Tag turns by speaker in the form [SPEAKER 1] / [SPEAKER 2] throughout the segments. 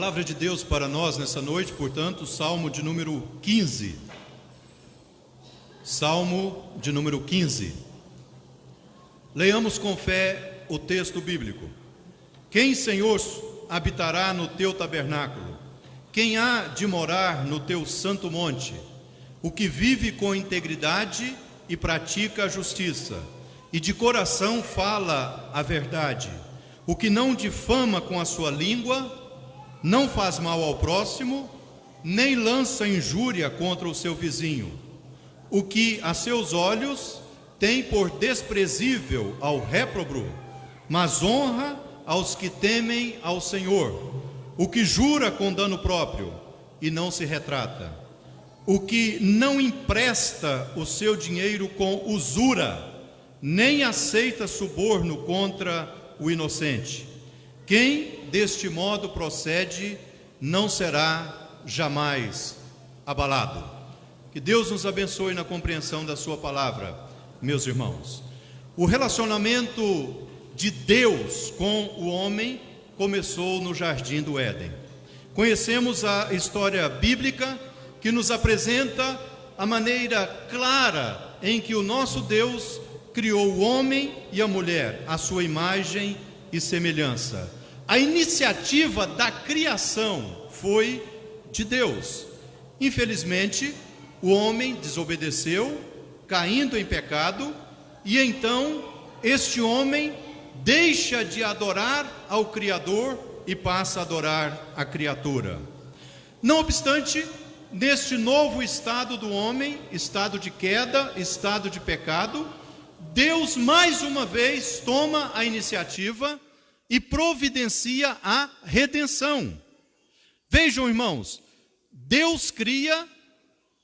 [SPEAKER 1] Palavra de Deus para nós nessa noite, portanto, Salmo de número 15. Salmo de número 15. Leiamos com fé o texto bíblico. Quem, Senhor, habitará no teu tabernáculo? Quem há de morar no teu santo monte? O que vive com integridade e pratica a justiça, e de coração fala a verdade. O que não difama com a sua língua, não faz mal ao próximo, nem lança injúria contra o seu vizinho. O que a seus olhos tem por desprezível ao réprobo, mas honra aos que temem ao Senhor. O que jura com dano próprio e não se retrata. O que não empresta o seu dinheiro com usura, nem aceita suborno contra o inocente. Quem deste modo procede não será jamais abalado. Que Deus nos abençoe na compreensão da sua palavra, meus irmãos. O relacionamento de Deus com o homem começou no jardim do Éden. Conhecemos a história bíblica que nos apresenta a maneira clara em que o nosso Deus criou o homem e a mulher, à sua imagem e semelhança. A iniciativa da criação foi de Deus. Infelizmente, o homem desobedeceu, caindo em pecado, e então este homem deixa de adorar ao Criador e passa a adorar a criatura. Não obstante, neste novo estado do homem, estado de queda, estado de pecado, Deus mais uma vez toma a iniciativa e providencia a redenção. Vejam, irmãos, Deus cria,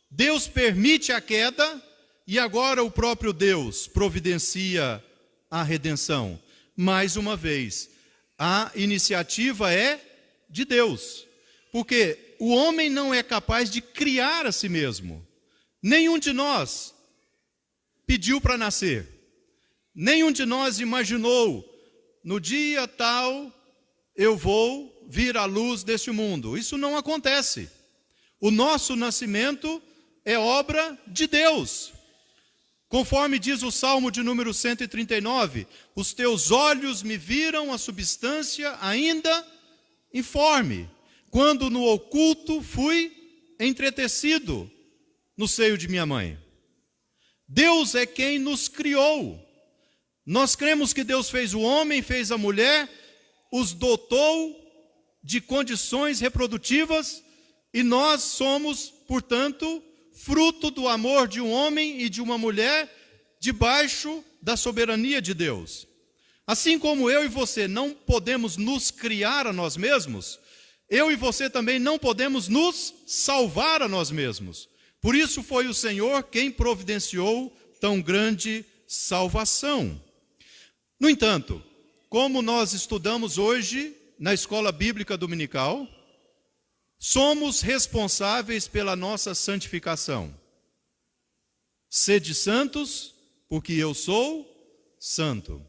[SPEAKER 1] Deus permite a queda, e agora o próprio Deus providencia a redenção. Mais uma vez, a iniciativa é de Deus, porque o homem não é capaz de criar a si mesmo. Nenhum de nós pediu para nascer. Nenhum de nós imaginou, no dia tal, eu vou vir à luz deste mundo. Isso não acontece. O nosso nascimento é obra de Deus. Conforme diz o Salmo de número 139, os teus olhos me viram a substância ainda informe, quando no oculto fui entretecido no seio de minha mãe. Deus é quem nos criou. Nós cremos que Deus fez o homem, fez a mulher, os dotou de condições reprodutivas, e nós somos, portanto, fruto do amor de um homem e de uma mulher, debaixo da soberania de Deus. Assim como eu e você não podemos nos criar a nós mesmos, eu e você também não podemos nos salvar a nós mesmos. Por isso foi o Senhor quem providenciou tão grande salvação. No entanto, como nós estudamos hoje na escola bíblica dominical, somos responsáveis pela nossa santificação. Sede santos, porque eu sou santo.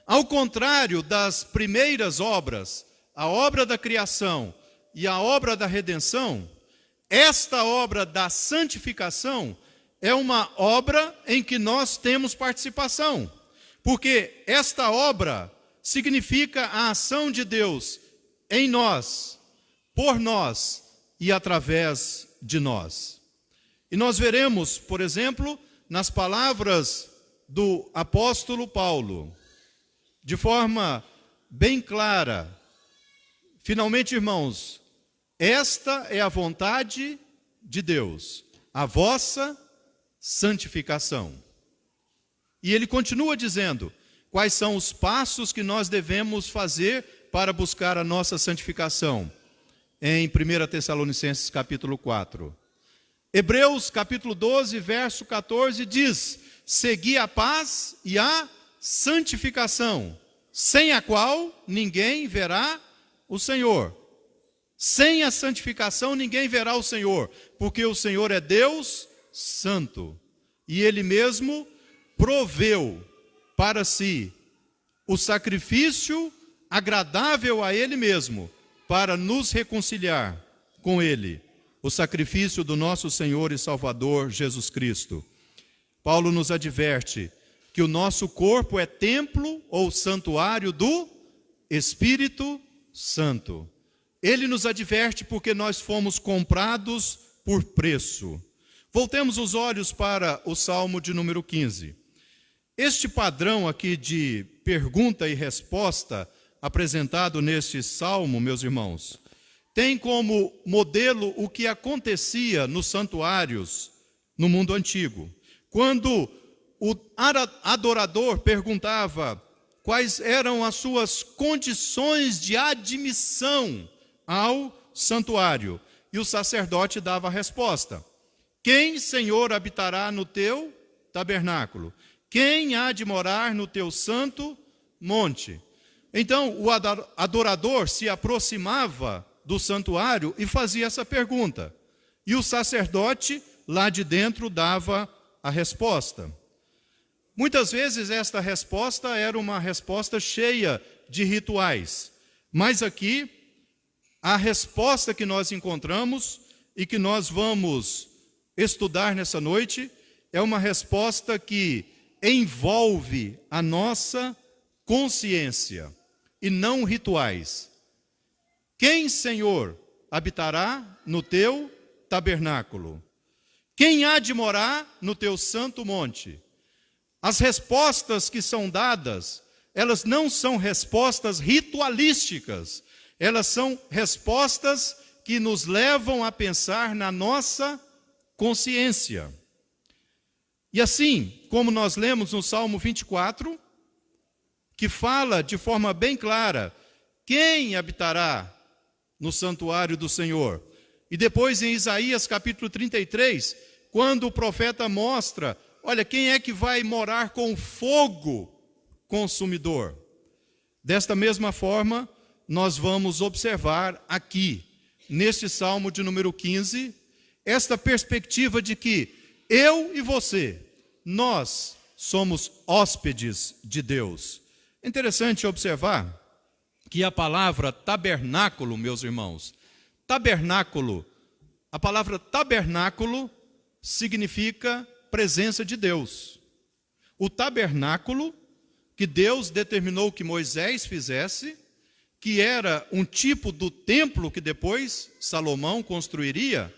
[SPEAKER 1] Ao contrário das primeiras obras, a obra da criação e a obra da redenção, esta obra da santificação é uma obra em que nós temos participação. Porque esta obra significa a ação de Deus em nós, por nós e através de nós. E nós veremos, por exemplo, nas palavras do apóstolo Paulo, de forma bem clara, finalmente, irmãos, esta é a vontade de Deus, a vossa santificação. E ele continua dizendo quais são os passos que nós devemos fazer para buscar a nossa santificação. Em 1 Tessalonicenses capítulo 4. Hebreus capítulo 12, verso 14 diz: segui a paz e a santificação, sem a qual ninguém verá o Senhor. Sem a santificação ninguém verá o Senhor, porque o Senhor é Deus santo, e Ele mesmo proveu para si o sacrifício agradável a Ele mesmo, para nos reconciliar com Ele, o sacrifício do nosso Senhor e Salvador Jesus Cristo. Paulo nos adverte que o nosso corpo é templo ou santuário do Espírito Santo. Ele nos adverte porque nós fomos comprados por preço. Voltemos os olhos para o Salmo de número 15. Este padrão aqui de pergunta e resposta apresentado neste salmo, meus irmãos, tem como modelo o que acontecia nos santuários no mundo antigo. Quando o adorador perguntava quais eram as suas condições de admissão ao santuário, e o sacerdote dava a resposta: quem, Senhor, habitará no teu tabernáculo? Quem há de morar no teu santo monte? Então, o adorador se aproximava do santuário e fazia essa pergunta. E o sacerdote, lá de dentro, dava a resposta. Muitas vezes esta resposta era uma resposta cheia de rituais. Mas aqui, a resposta que nós encontramos e que nós vamos estudar nessa noite é uma resposta que envolve a nossa consciência e não rituais. Quem, Senhor, habitará no teu tabernáculo? Quem há de morar no teu santo monte? As respostas que são dadas, elas não são respostas ritualísticas, elas são respostas que nos levam a pensar na nossa consciência. E assim, como nós lemos no Salmo 24, que fala de forma bem clara, quem habitará no santuário do Senhor? E depois em Isaías capítulo 33, quando o profeta mostra, olha, quem é que vai morar com fogo consumidor? Desta mesma forma, nós vamos observar aqui, neste Salmo de número 15, esta perspectiva de que eu e você, nós somos hóspedes de Deus. É interessante observar que a palavra tabernáculo, meus irmãos, tabernáculo, a palavra tabernáculo significa presença de Deus. O tabernáculo que Deus determinou que Moisés fizesse, que era um tipo do templo que depois Salomão construiria,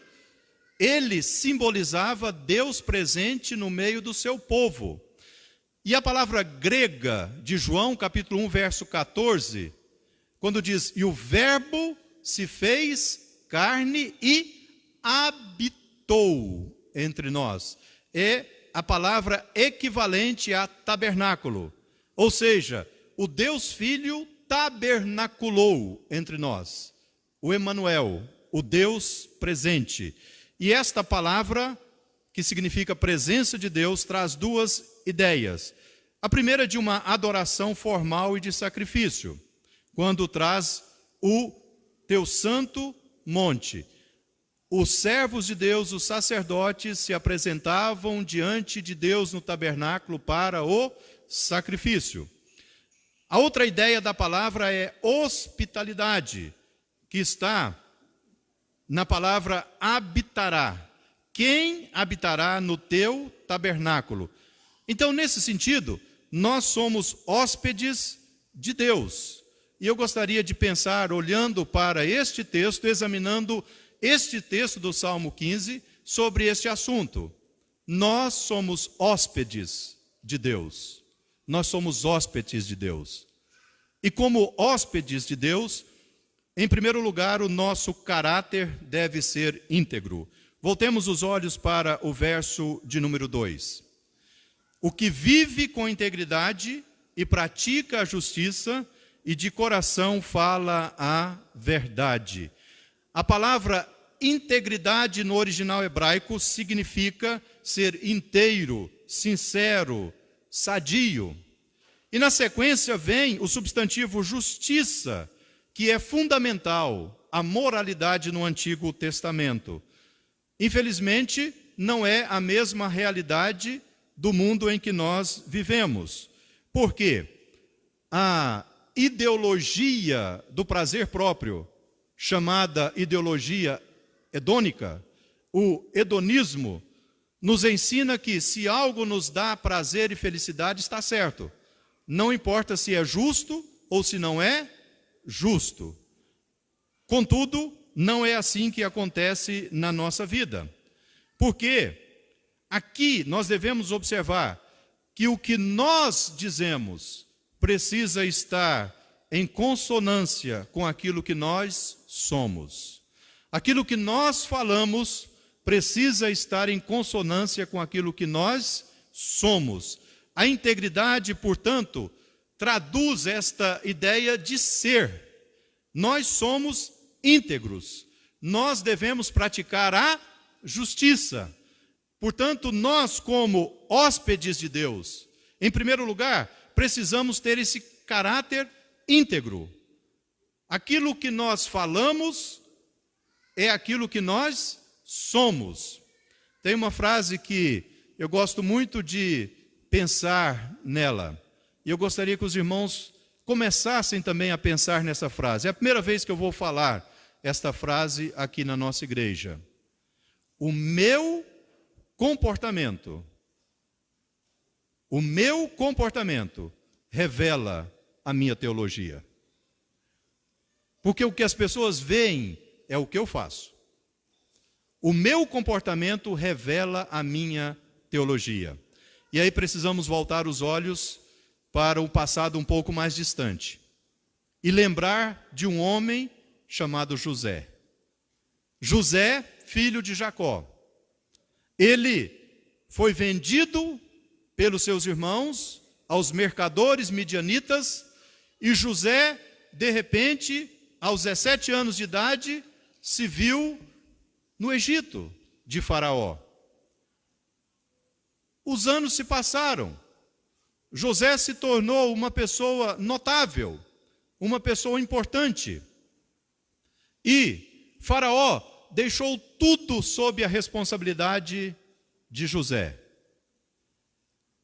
[SPEAKER 1] ele simbolizava Deus presente no meio do seu povo. E a palavra grega de João, capítulo 1, verso 14, quando diz, e o verbo se fez carne e habitou entre nós, é a palavra equivalente a tabernáculo. Ou seja, o Deus Filho tabernaculou entre nós. O Emanuel, o Deus presente. E esta palavra, que significa presença de Deus, traz duas ideias. A primeira é de uma adoração formal e de sacrifício, quando traz o teu santo monte. Os servos de Deus, os sacerdotes, se apresentavam diante de Deus no tabernáculo para o sacrifício. A outra ideia da palavra é hospitalidade, que está na palavra habitará. Quem habitará no teu tabernáculo? Então, nesse sentido, nós somos hóspedes de Deus. E eu gostaria de pensar, olhando para este texto, examinando este texto do Salmo 15, sobre este assunto. Nós somos hóspedes de Deus. Nós somos hóspedes de Deus. E como hóspedes de Deus, em primeiro lugar, o nosso caráter deve ser íntegro. Voltemos os olhos para o verso de número 2. O que vive com integridade e pratica a justiça e de coração fala a verdade. A palavra integridade no original hebraico significa ser inteiro, sincero, sadio. E na sequência vem o substantivo justiça, que é fundamental, a moralidade no Antigo Testamento. Infelizmente, não é a mesma realidade do mundo em que nós vivemos. Por quê? A ideologia do prazer próprio chamada ideologia hedônica, o hedonismo, nos ensina que se algo nos dá prazer e felicidade, está certo. Não importa se é justo ou se não é justo. Contudo, não é assim que acontece na nossa vida. Porque aqui nós devemos observar que o que nós dizemos precisa estar em consonância com aquilo que nós somos. Aquilo que nós falamos precisa estar em consonância com aquilo que nós somos. A integridade, portanto, traduz esta ideia de ser. Nós somos íntegros. Nós devemos praticar a justiça. Portanto, nós, como hóspedes de Deus, em primeiro lugar, precisamos ter esse caráter íntegro. Aquilo que nós falamos é aquilo que nós somos. Tem uma frase que eu gosto muito de pensar nela, e eu gostaria que os irmãos começassem também a pensar nessa frase. É a primeira vez que eu vou falar esta frase aqui na nossa igreja. O meu comportamento revela a minha teologia. Porque o que as pessoas veem é o que eu faço. O meu comportamento revela a minha teologia. E aí precisamos voltar os olhos para um passado um pouco mais distante e lembrar de um homem chamado José. José, filho de Jacó. Ele foi vendido pelos seus irmãos aos mercadores midianitas, e José, de repente, aos 17 anos de idade, se viu no Egito de Faraó. Os anos se passaram. José se tornou uma pessoa notável, uma pessoa importante. E Faraó deixou tudo sob a responsabilidade de José.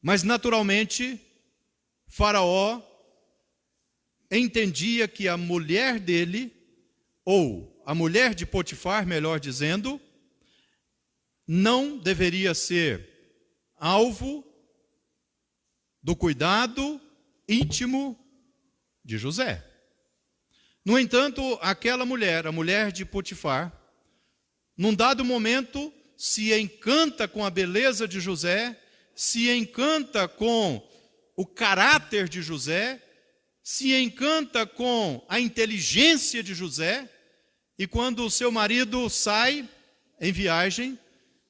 [SPEAKER 1] Mas, naturalmente, Faraó entendia que a mulher dele, ou a mulher de Potifar, melhor dizendo, não deveria ser alvo do cuidado íntimo de José. No entanto, aquela mulher, a mulher de Potifar, num dado momento, se encanta com a beleza de José, se encanta com o caráter de José, se encanta com a inteligência de José, e quando o seu marido sai em viagem,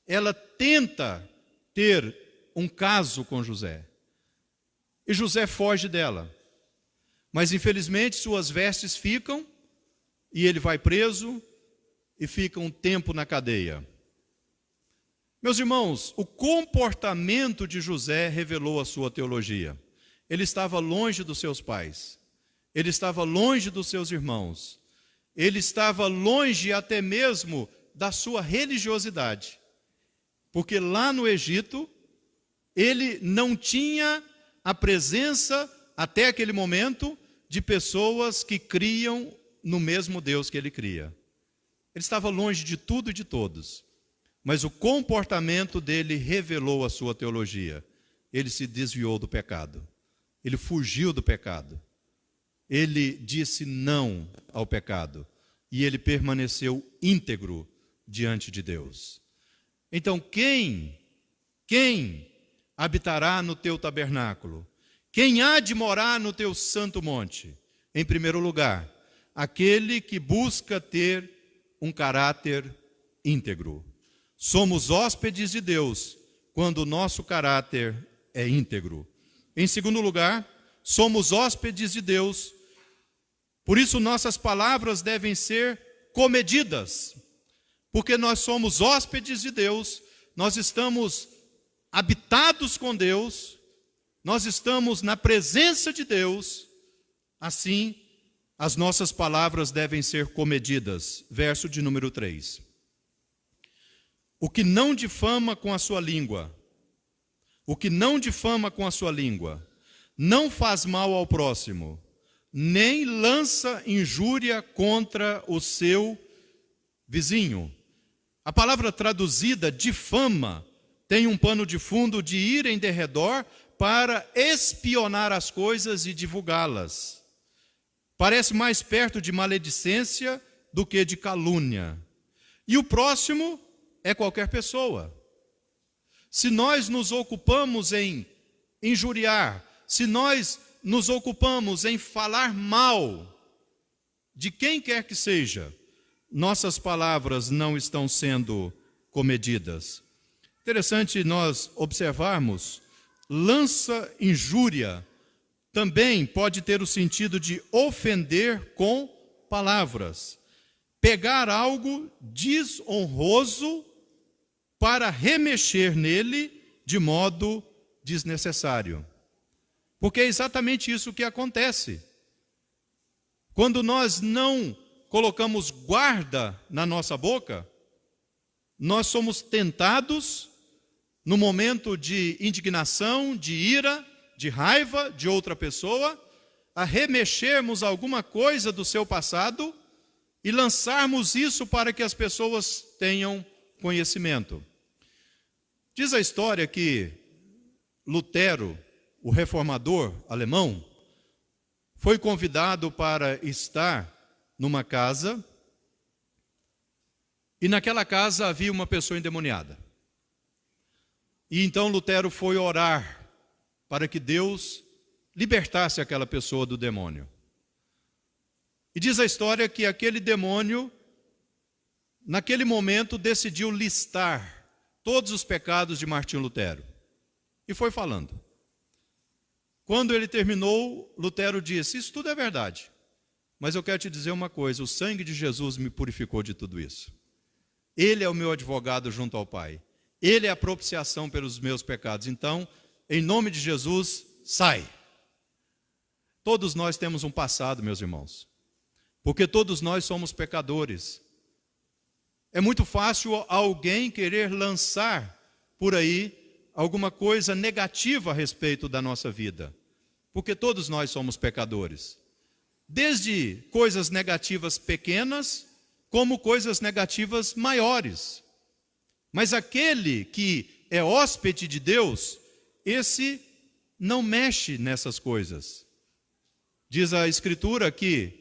[SPEAKER 1] ela tenta ter um caso com José. E José foge dela. Mas, infelizmente, suas vestes ficam, e ele vai preso, e fica um tempo na cadeia. Meus irmãos, o comportamento de José revelou a sua teologia. Ele estava longe dos seus pais, ele estava longe dos seus irmãos, ele estava longe até mesmo da sua religiosidade, porque lá no Egito, ele não tinha a presença, até aquele momento, de pessoas que criam no mesmo Deus que ele cria. Ele estava longe de tudo e de todos, mas o comportamento dele revelou a sua teologia. Ele se desviou do pecado, ele fugiu do pecado, ele disse não ao pecado, e ele permaneceu íntegro diante de Deus. Então, quem habitará no teu tabernáculo? Quem há de morar no teu santo monte? Em primeiro lugar, aquele que busca ter um caráter íntegro. Somos hóspedes de Deus quando o nosso caráter é íntegro. Em segundo lugar, somos hóspedes de Deus, por isso nossas palavras devem ser comedidas, porque nós somos hóspedes de Deus, nós estamos habitados com Deus, nós estamos na presença de Deus, assim as nossas palavras devem ser comedidas. Verso de número 3. O que não difama com a sua língua, o que não difama com a sua língua, não faz mal ao próximo, nem lança injúria contra o seu vizinho. A palavra traduzida difama tem um pano de fundo de ir em derredor para espionar as coisas e divulgá-las. Parece mais perto de maledicência do que de calúnia. E o próximo é qualquer pessoa. Se nós nos ocupamos em injuriar, se nós nos ocupamos em falar mal de quem quer que seja, nossas palavras não estão sendo comedidas. Interessante nós observarmos, lança injúria também pode ter o sentido de ofender com palavras. Pegar algo desonroso para remexer nele de modo desnecessário. Porque é exatamente isso que acontece. Quando nós não colocamos guarda na nossa boca, nós somos tentados, no momento de indignação, de ira, de raiva de outra pessoa, a remexermos alguma coisa do seu passado e lançarmos isso para que as pessoas tenham conhecimento. Diz a história que Lutero, o reformador alemão, foi convidado para estar numa casa, e naquela casa havia uma pessoa endemoniada. E então Lutero foi orar para que Deus libertasse aquela pessoa do demônio. E diz a história que aquele demônio, naquele momento, decidiu listar todos os pecados de Martinho Lutero. E foi falando. Quando ele terminou, Lutero disse: isso tudo é verdade, mas eu quero te dizer uma coisa, o sangue de Jesus me purificou de tudo isso. Ele é o meu advogado junto ao Pai. Ele é a propiciação pelos meus pecados. Então, em nome de Jesus, sai. Todos nós temos um passado, meus irmãos, porque todos nós somos pecadores. É muito fácil alguém querer lançar por aí alguma coisa negativa a respeito da nossa vida, porque todos nós somos pecadores. Desde coisas negativas pequenas, como coisas negativas maiores. Mas aquele que é hóspede de Deus, esse não mexe nessas coisas. Diz a Escritura aqui,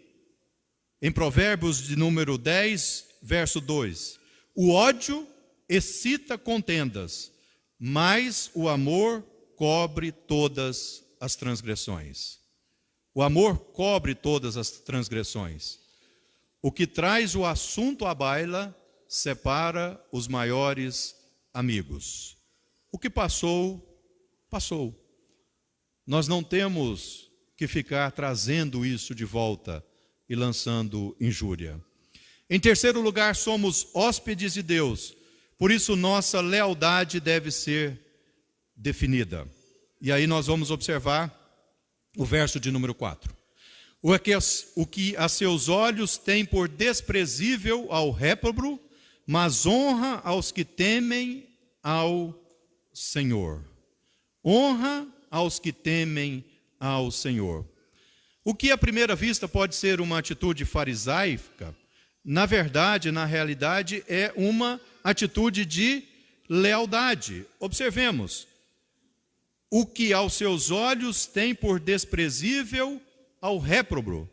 [SPEAKER 1] em Provérbios de número 10, verso 2: o ódio excita contendas, mas o amor cobre todas as transgressões. O amor cobre todas as transgressões. O que traz o assunto à baila separa os maiores amigos. O que passou, passou. Nós não temos que ficar trazendo isso de volta e lançando injúria. Em terceiro lugar, somos hóspedes de Deus, por isso nossa lealdade deve ser definida. E aí nós vamos observar o verso de número 4. O que a seus olhos tem por desprezível ao réprobo, mas honra aos que temem ao Senhor. Honra aos que temem ao Senhor. O que à primeira vista pode ser uma atitude farisaica, na verdade, na realidade, é uma atitude de lealdade. Observemos. O que aos seus olhos tem por desprezível ao réprobo,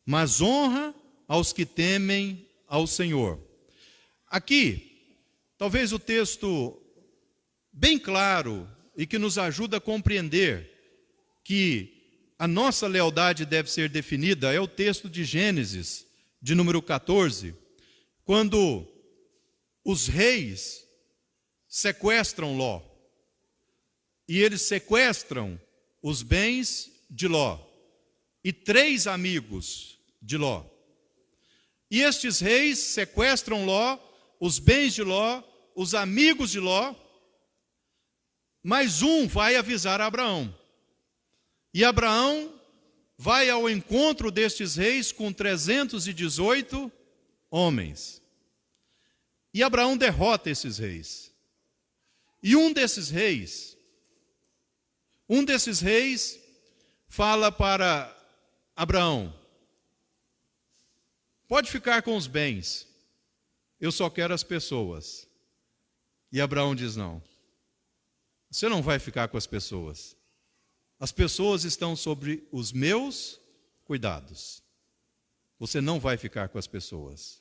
[SPEAKER 1] mas honra aos que temem ao Senhor. Aqui, talvez o texto bem claro e que nos ajuda a compreender que a nossa lealdade deve ser definida é o texto de Gênesis, de número 14, quando os reis sequestram Ló. E eles sequestram os bens de Ló e 3 amigos de Ló. E estes reis sequestram Ló, os bens de Ló, os amigos de Ló, mas um vai avisar a Abraão. E Abraão vai ao encontro destes reis com 318 homens. E Abraão derrota esses reis. E um desses reis fala para Abraão, pode ficar com os bens, eu só quero as pessoas. E Abraão diz: não, você não vai ficar com as pessoas. As pessoas estão sobre os meus cuidados. Você não vai ficar com as pessoas.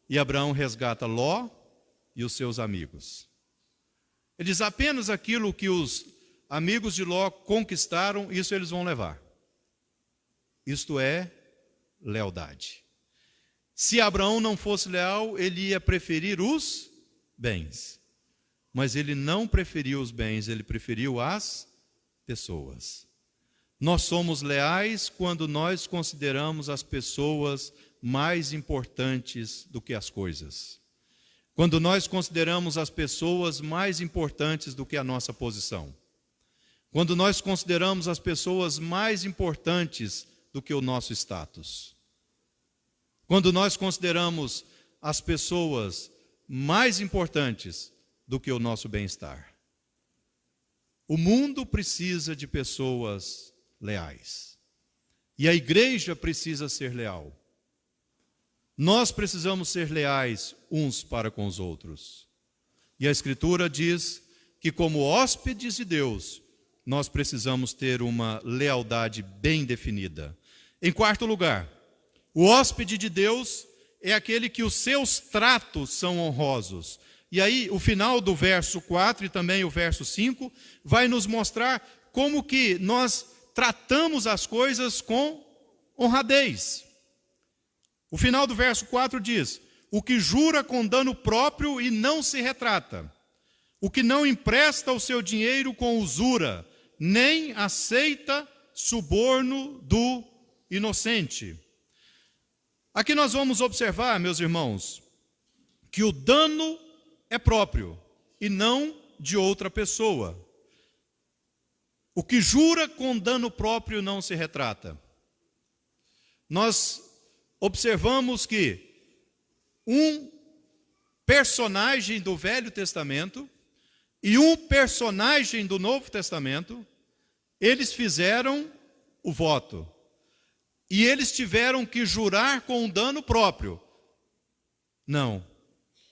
[SPEAKER 1] E Abraão resgata Ló e os seus amigos. Ele diz: apenas aquilo que os amigos de Ló conquistaram, isso eles vão levar. Isto é lealdade. Se Abraão não fosse leal, ele ia preferir os bens. Mas ele não preferiu os bens, ele preferiu as pessoas. Nós somos leais quando nós consideramos as pessoas mais importantes do que as coisas. Quando nós consideramos as pessoas mais importantes do que a nossa posição. Quando nós consideramos as pessoas mais importantes do que o nosso status. Quando nós consideramos as pessoas mais importantes do que o nosso bem-estar. O mundo precisa de pessoas leais. E a igreja precisa ser leal. Nós precisamos ser leais uns para com os outros. E a Escritura diz que, como hóspedes de Deus, nós precisamos ter uma lealdade bem definida. Em quarto lugar, o hóspede de Deus é aquele que os seus tratos são honrosos. E aí, o final do verso 4 e também o verso 5 vai nos mostrar como que nós tratamos as coisas com honradez. O final do verso 4 diz: o que jura com dano próprio e não se retrata, o que não empresta o seu dinheiro com usura, nem aceita suborno do inocente. Aqui nós vamos observar, meus irmãos, que o dano é próprio e não de outra pessoa. O que jura com dano próprio não se retrata. Nós observamos que um personagem do Velho Testamento e um personagem do Novo Testamento, eles fizeram o voto. E eles tiveram que jurar com dano próprio. Não.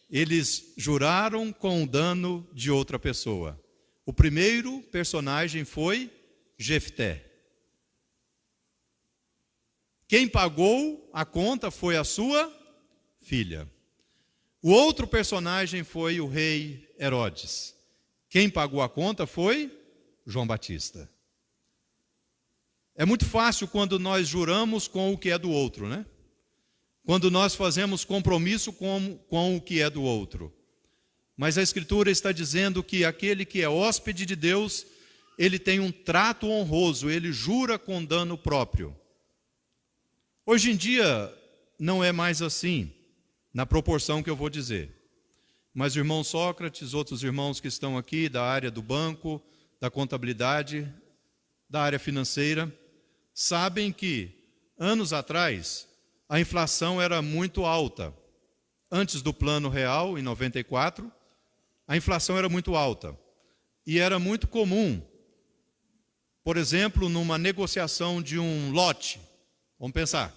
[SPEAKER 1] Eles juraram com o dano de outra pessoa. O primeiro personagem foi Jefté. Quem pagou a conta foi a sua filha. O outro personagem foi o rei Herodes. Quem pagou a conta foi João Batista. É muito fácil quando nós juramos com o que é do outro, né? Quando nós fazemos compromisso com o que é do outro. Mas a Escritura está dizendo que aquele que é hóspede de Deus, ele tem um trato honroso, ele jura com dano próprio. Hoje em dia, não é mais assim, na proporção que eu vou dizer. Mas o irmão Sócrates, outros irmãos que estão aqui, da área do banco, da contabilidade, da área financeira, sabem que, anos atrás, a inflação era muito alta. Antes do Plano Real, em 94, a inflação era muito alta. E era muito comum, por exemplo, numa negociação de um lote. Vamos pensar.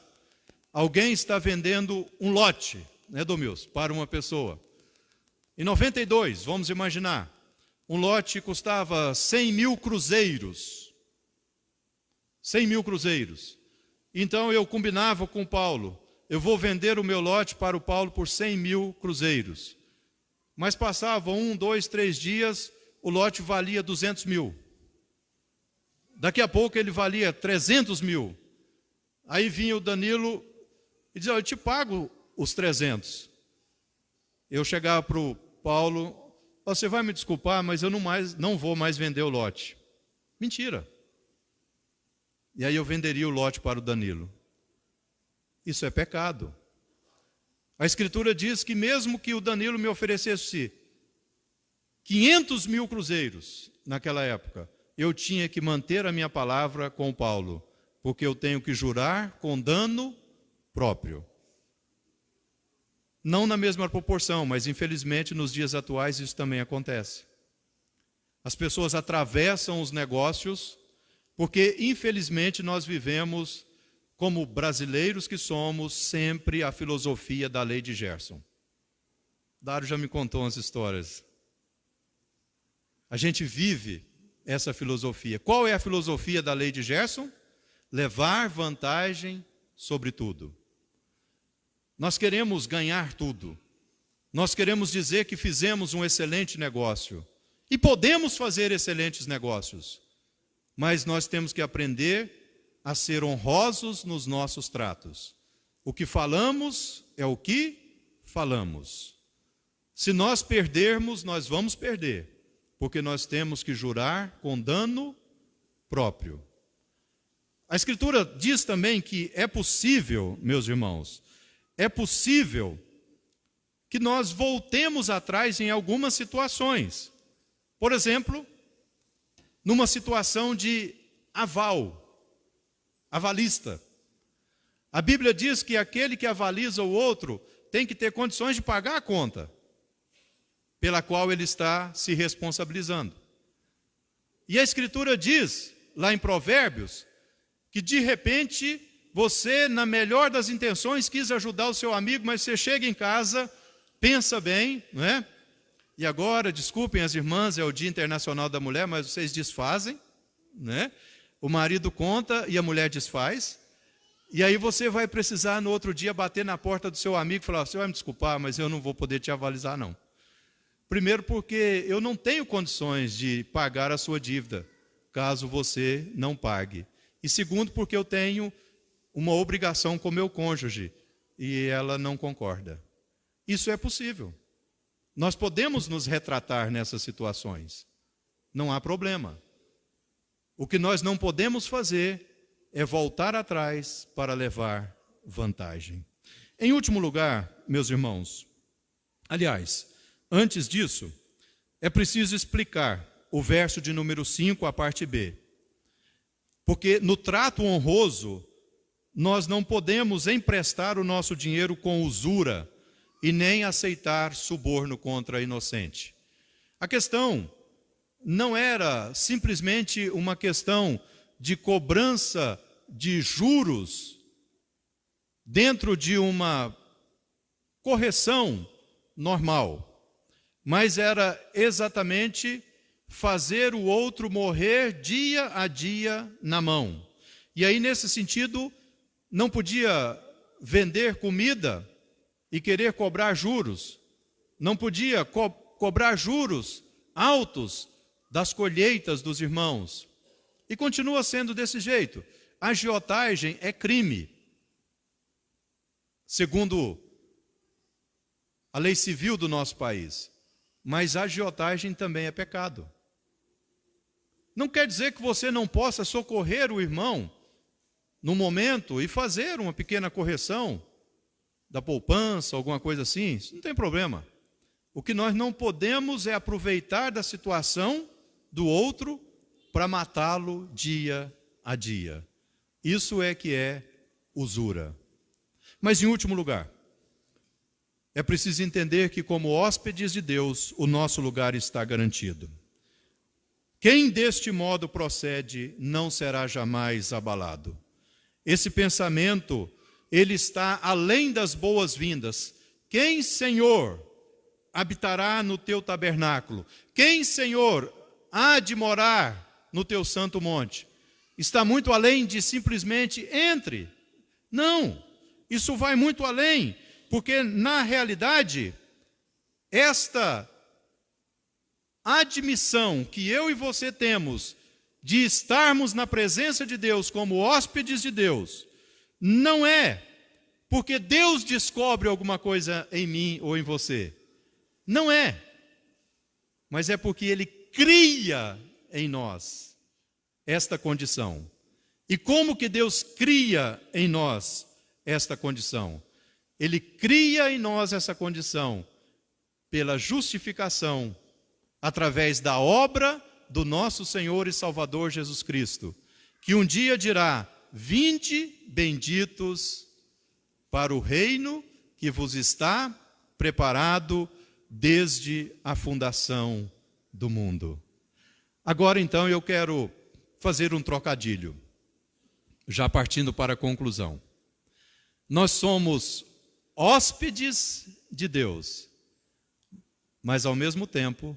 [SPEAKER 1] Alguém está vendendo um lote, né, Domilson, para uma pessoa. Em 92, vamos imaginar, um lote custava 100 mil cruzeiros. 100 mil cruzeiros. Então eu combinava com o Paulo, eu vou vender o meu lote para o Paulo por 100 mil cruzeiros. Mas passava 1, 2, 3 dias, o lote valia 200 mil. Daqui a pouco ele valia 300 mil. Aí vinha o Danilo e dizia: eu te pago os 300. Eu chegava para o Paulo: você vai me desculpar, mas eu não vou mais vender o lote. Mentira. E aí eu venderia o lote para o Danilo. Isso é pecado. A Escritura diz que mesmo que o Danilo me oferecesse 500 mil cruzeiros naquela época, eu tinha que manter a minha palavra com o Paulo, porque eu tenho que jurar com dano próprio. Não na mesma proporção, mas infelizmente nos dias atuais isso também acontece. As pessoas atravessam os negócios porque, infelizmente, nós vivemos como brasileiros que somos, sempre a filosofia da lei de Gerson. Dário já me contou umas histórias. A gente vive essa filosofia. Qual é a filosofia da lei de Gerson? Levar vantagem sobre tudo. Nós queremos ganhar tudo. Nós queremos dizer que fizemos um excelente negócio. E podemos fazer excelentes negócios. Mas nós temos que aprender a ser honrosos nos nossos tratos. O que falamos é o que falamos. Se nós perdermos, nós vamos perder, porque nós temos que jurar com dano próprio. A Escritura diz também que é possível, meus irmãos, é possível que nós voltemos atrás em algumas situações. Por exemplo, numa situação de avalista. A Bíblia diz que aquele que avaliza o outro tem que ter condições de pagar a conta pela qual ele está se responsabilizando. E a Escritura diz, lá em Provérbios, que de repente você, na melhor das intenções, quis ajudar o seu amigo, mas você chega em casa, pensa bem, não é? E agora, desculpem as irmãs, é o Dia Internacional da Mulher, mas vocês desfazem, né? O marido conta e a mulher desfaz. E aí você vai precisar no outro dia bater na porta do seu amigo e falar: você vai me desculpar, mas eu não vou poder te avalizar não. Primeiro porque eu não tenho condições de pagar a sua dívida, caso você não pague. E segundo porque eu tenho uma obrigação com meu cônjuge e ela não concorda. Isso é possível. Nós podemos nos retratar nessas situações. Não há problema. O que nós não podemos fazer é voltar atrás para levar vantagem. Em último lugar, meus irmãos, aliás, antes disso, é preciso explicar o verso de número 5, a parte B. Porque no trato honroso, nós não podemos emprestar o nosso dinheiro com usura e nem aceitar suborno contra inocente. A questão não era simplesmente uma questão de cobrança de juros dentro de uma correção normal, mas era exatamente fazer o outro morrer dia a dia na mão. E aí, nesse sentido, não podia vender comida e querer cobrar juros. Não podia cobrar juros altos das colheitas dos irmãos. E continua sendo desse jeito. A agiotagem é crime, segundo a lei civil do nosso país. Mas a agiotagem também é pecado. Não quer dizer que você não possa socorrer o irmão no momento e fazer uma pequena correção da poupança, alguma coisa assim. Isso não tem problema. O que nós não podemos é aproveitar da situação do outro para matá-lo dia a dia. Isso é que é usura. Mas, em último lugar, é preciso entender que, como hóspedes de Deus, o nosso lugar está garantido. Quem deste modo procede não será jamais abalado. Esse pensamento, ele está além das boas-vindas. Quem, Senhor, habitará no teu tabernáculo? Quem, Senhor, há de morar no teu santo monte? Está muito além de simplesmente entre. Não, isso vai muito além, porque na realidade, esta admissão que eu e você temos de estarmos na presença de Deus como hóspedes de Deus, não é porque Deus descobre alguma coisa em mim ou em você. Não é. Mas é porque Ele cria em nós esta condição. E como que Deus cria em nós esta condição? Ele cria em nós essa condição pela justificação através da obra do nosso Senhor e Salvador Jesus Cristo, que um dia dirá: vinde benditos para o reino que vos está preparado desde a fundação do mundo. Agora então eu quero fazer um trocadilho. já partindo para a conclusão, nós somos hóspedes de Deus, mas ao mesmo tempo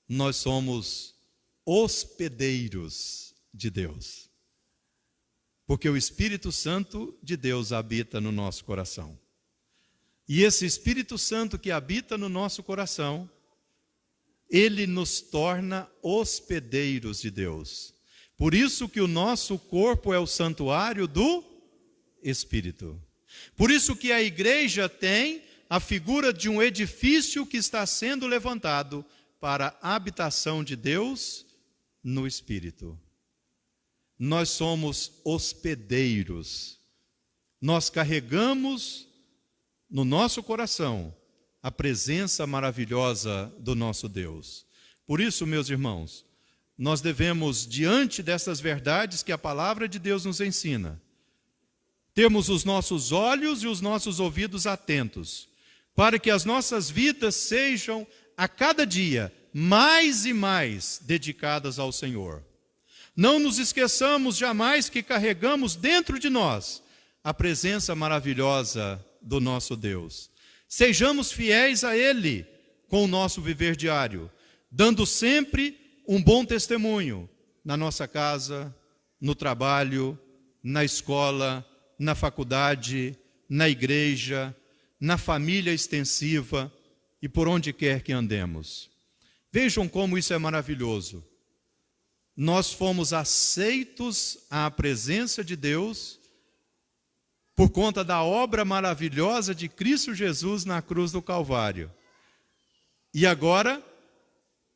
[SPEAKER 1] nós somos hospedeiros de Deus, porque o Espírito Santo de Deus habita no nosso coração. E esse Espírito Santo que habita no nosso coração, ele nos torna hospedeiros de Deus. Por isso que o nosso corpo é o santuário do Espírito. Por isso que a igreja tem a figura de um edifício que está sendo levantado para a habitação de Deus no Espírito. Nós somos hospedeiros. Nós carregamos no nosso coração a presença maravilhosa do nosso Deus. Por isso, meus irmãos, nós devemos, diante dessas verdades que a palavra de Deus nos ensina, termos os nossos olhos e os nossos ouvidos atentos, para que as nossas vidas sejam, a cada dia, mais e mais dedicadas ao Senhor. Não nos esqueçamos jamais que carregamos dentro de nós a presença maravilhosa do nosso Deus. Sejamos fiéis a Ele com o nosso viver diário, dando sempre um bom testemunho na nossa casa, no trabalho, na escola, na faculdade, na igreja, na família extensiva e por onde quer que andemos. Vejam como isso é maravilhoso. Nós fomos aceitos à presença de Deus por conta da obra maravilhosa de Cristo Jesus na cruz do Calvário. E agora,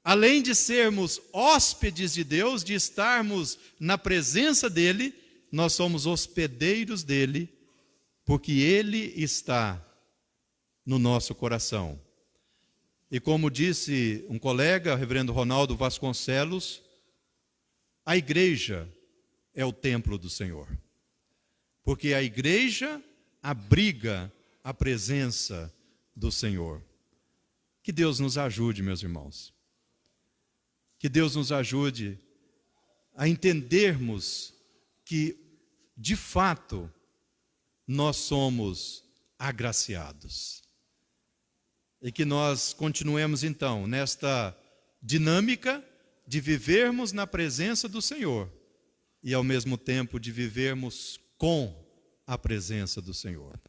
[SPEAKER 1] além de sermos hóspedes de Deus, de estarmos na presença dEle, nós somos hospedeiros dEle, porque Ele está no nosso coração. E como disse um colega, o reverendo Ronaldo Vasconcelos, a igreja é o templo do Senhor. Porque a igreja abriga a presença do Senhor. Que Deus nos ajude, meus irmãos. Que Deus nos ajude a entendermos que, de fato, nós somos agraciados. E que nós continuemos, então, nesta dinâmica de vivermos na presença do Senhor e, ao mesmo tempo, de vivermos com a presença do Senhor.